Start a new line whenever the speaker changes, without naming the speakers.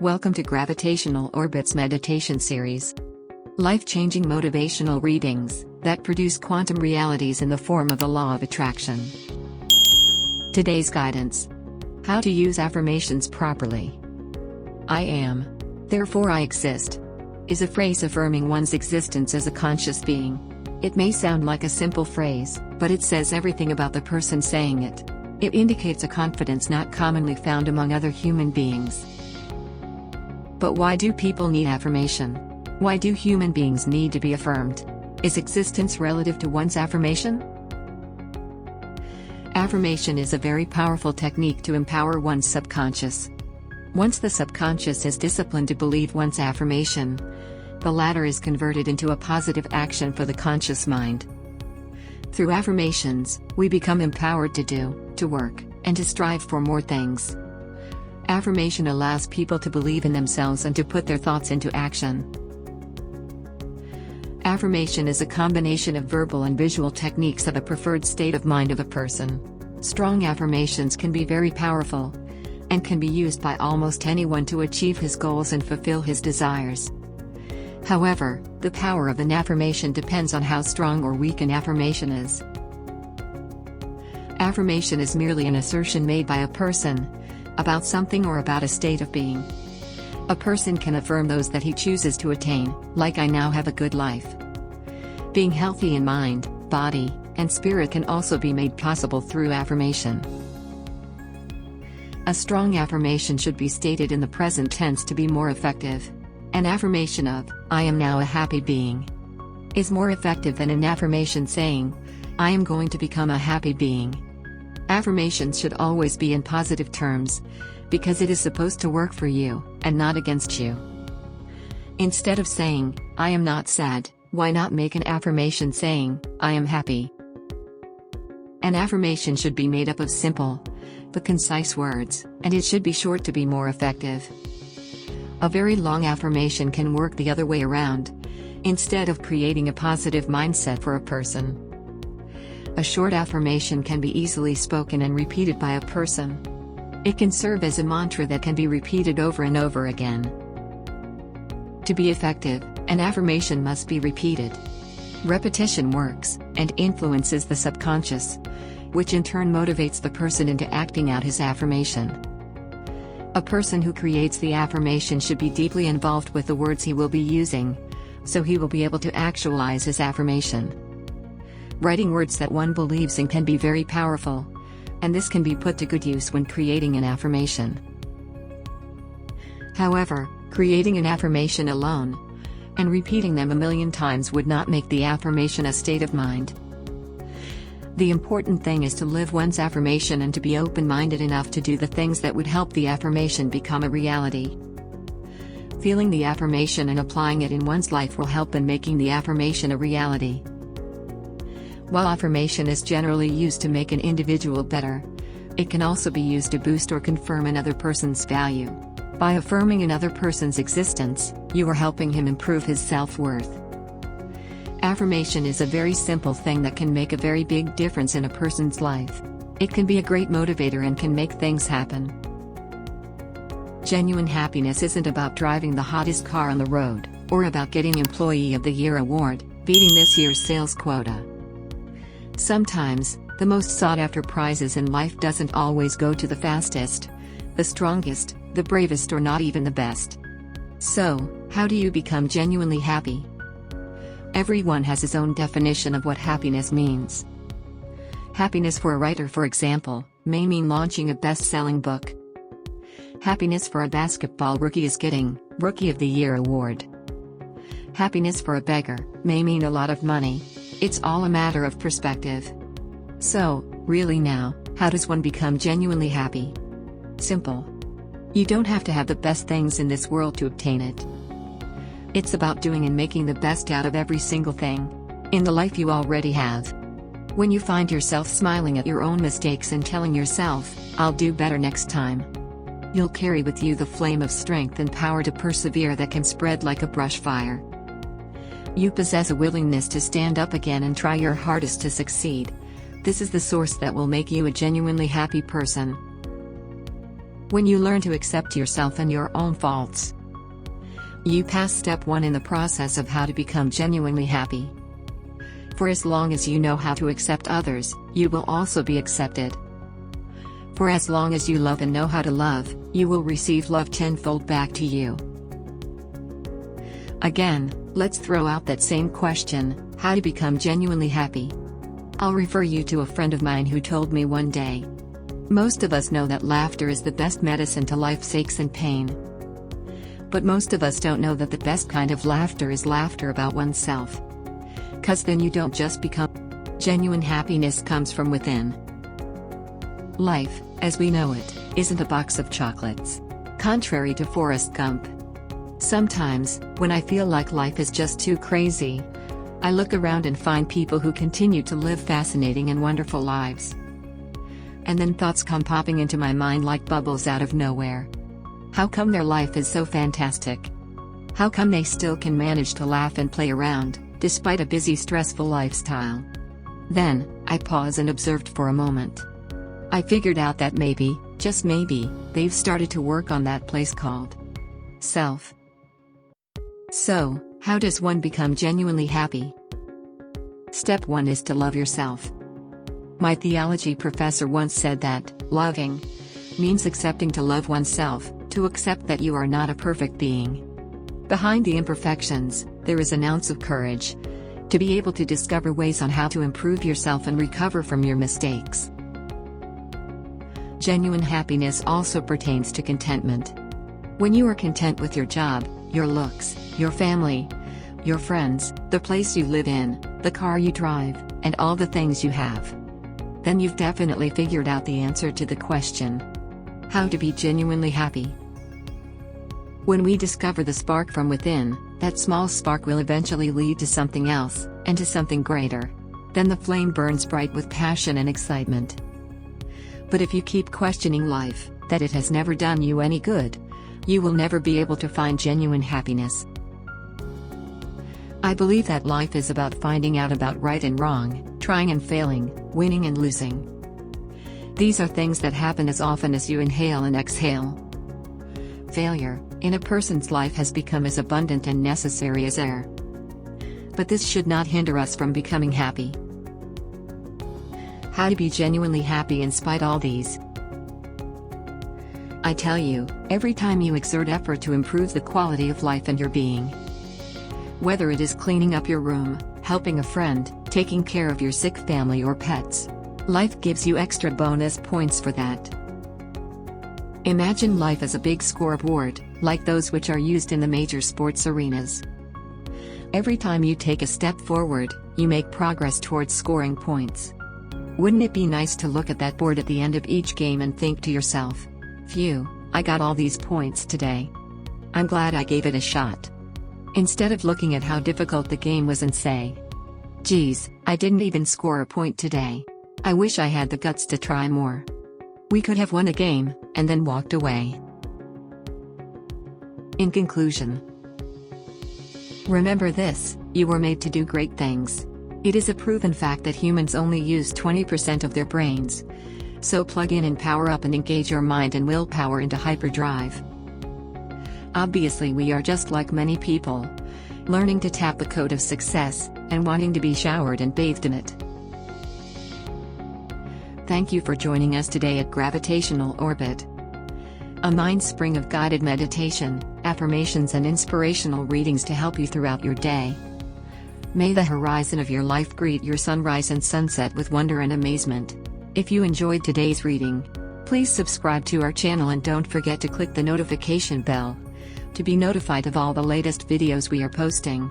Welcome to Gravitational Orbit's meditation series. Life-changing motivational readings that produce quantum realities in the form of the law of attraction. Today's guidance: how to use affirmations properly. I am, therefore I exist, is a phrase affirming one's existence as a conscious being. It may sound like a simple phrase, but it says everything about the person saying it. It indicates a confidence not commonly found among other human beings. But why do people need affirmation? Why do human beings need to be affirmed? Is existence relative to one's affirmation? Affirmation is a very powerful technique to empower one's subconscious. Once the subconscious is disciplined to believe one's affirmation, the latter is converted into a positive action for the conscious mind. Through affirmations, we become empowered to do, to work, and to strive for more things. Affirmation allows people to believe in themselves and to put their thoughts into action. Affirmation is a combination of verbal and visual techniques of a preferred state of mind of a person. Strong affirmations can be very powerful, and can be used by almost anyone to achieve his goals and fulfill his desires. However, the power of an affirmation depends on how strong or weak an affirmation is. Affirmation is merely an assertion made by a person about something or about a state of being. A person can affirm those that he chooses to attain, like I now have a good life. Being healthy in mind, body, and spirit can also be made possible through affirmation. A strong affirmation should be stated in the present tense to be more effective. An affirmation of, I am now a happy being, is more effective than an affirmation saying, I am going to become a happy being. Affirmations should always be in positive terms, because it is supposed to work for you, and not against you. Instead of saying, I am not sad, why not make an affirmation saying, I am happy? An affirmation should be made up of simple, but concise words, and it should be short to be more effective. A very long affirmation can work the other way around, instead of creating a positive mindset for a person. A short affirmation can be easily spoken and repeated by a person. It can serve as a mantra that can be repeated over and over again. To be effective, an affirmation must be repeated. Repetition works, and influences the subconscious, which in turn motivates the person into acting out his affirmation. A person who creates the affirmation should be deeply involved with the words he will be using, so he will be able to actualize his affirmation. Writing words that one believes in can be very powerful, and this can be put to good use when creating an affirmation. However, creating an affirmation alone, and repeating them a million times would not make the affirmation a state of mind. The important thing is to live one's affirmation and to be open-minded enough to do the things that would help the affirmation become a reality. Feeling the affirmation and applying it in one's life will help in making the affirmation a reality. While affirmation is generally used to make an individual better, it can also be used to boost or confirm another person's value. By affirming another person's existence, you are helping him improve his self-worth. Affirmation is a very simple thing that can make a very big difference in a person's life. It can be a great motivator and can make things happen. Genuine happiness isn't about driving the hottest car on the road, or about getting Employee of the Year award, beating this year's sales quota. Sometimes, the most sought-after prizes in life doesn't always go to the fastest, the strongest, the bravest, or not even the best. So, how do you become genuinely happy? Everyone has his own definition of what happiness means. Happiness for a writer, for example, may mean launching a best-selling book. Happiness for a basketball rookie is getting Rookie of the Year award. Happiness for a beggar may mean a lot of money. It's all a matter of perspective. So, really now, how does one become genuinely happy? Simple. You don't have to have the best things in this world to obtain it. It's about doing and making the best out of every single thing in the life you already have. When you find yourself smiling at your own mistakes and telling yourself, I'll do better next time, you'll carry with you the flame of strength and power to persevere that can spread like a brush fire. You possess a willingness to stand up again and try your hardest to succeed. This is the source that will make you a genuinely happy person. When you learn to accept yourself and your own faults, you pass step 1 in the process of how to become genuinely happy. For as long as you know how to accept others, you will also be accepted. For as long as you love and know how to love, you will receive love tenfold back to you. Again, let's throw out that same question, how to become genuinely happy. I'll refer you to a friend of mine who told me one day. Most of us know that laughter is the best medicine to life's aches and pain. But most of us don't know that the best kind of laughter is laughter about oneself. 'Cause then you don't just become. Genuine happiness comes from within. Life, as we know it, isn't a box of chocolates. Contrary to Forrest Gump. Sometimes, when I feel like life is just too crazy, I look around and find people who continue to live fascinating and wonderful lives. And then thoughts come popping into my mind like bubbles out of nowhere. How come their life is so fantastic? How come they still can manage to laugh and play around, despite a busy, stressful lifestyle? Then, I paused and observed for a moment. I figured out that maybe, just maybe, they've started to work on that place called self. So, how does one become genuinely happy? Step 1 is to love yourself. My theology professor once said that, loving means accepting to love oneself, to accept that you are not a perfect being. Behind the imperfections, there is an ounce of courage, to be able to discover ways on how to improve yourself and recover from your mistakes. Genuine happiness also pertains to contentment. When you are content with your job, your looks, your family, your friends, the place you live in, the car you drive, and all the things you have, then you've definitely figured out the answer to the question, how to be genuinely happy. When we discover the spark from within, that small spark will eventually lead to something else, and to something greater. Then the flame burns bright with passion and excitement. But if you keep questioning life, that it has never done you any good, you will never be able to find genuine happiness. I believe that life is about finding out about right and wrong, trying and failing, winning and losing. These are things that happen as often as you inhale and exhale. Failure, in a person's life, has become as abundant and necessary as air. But this should not hinder us from becoming happy. How to be genuinely happy in spite all these? I tell you, every time you exert effort to improve the quality of life and your being. Whether it is cleaning up your room, helping a friend, taking care of your sick family or pets, life gives you extra bonus points for that. Imagine life as a big scoreboard, like those which are used in the major sports arenas. Every time you take a step forward, you make progress towards scoring points. Wouldn't it be nice to look at that board at the end of each game and think to yourself, phew, I got all these points today. I'm glad I gave it a shot. Instead of looking at how difficult the game was and say, geez, I didn't even score a point today. I wish I had the guts to try more. We could have won a game, and then walked away. In conclusion, remember this, you were made to do great things. It is a proven fact that humans only use 20% of their brains. So plug in and power up and engage your mind and willpower into hyperdrive. Obviously, we are just like many people, learning to tap the code of success, and wanting to be showered and bathed in it. Thank you for joining us today at Gravitational Orbit, a mind spring of guided meditation, affirmations and inspirational readings to help you throughout your day. May the horizon of your life greet your sunrise and sunset with wonder and amazement. If you enjoyed today's reading, please subscribe to our channel and don't forget to click the notification bell to be notified of all the latest videos we are posting.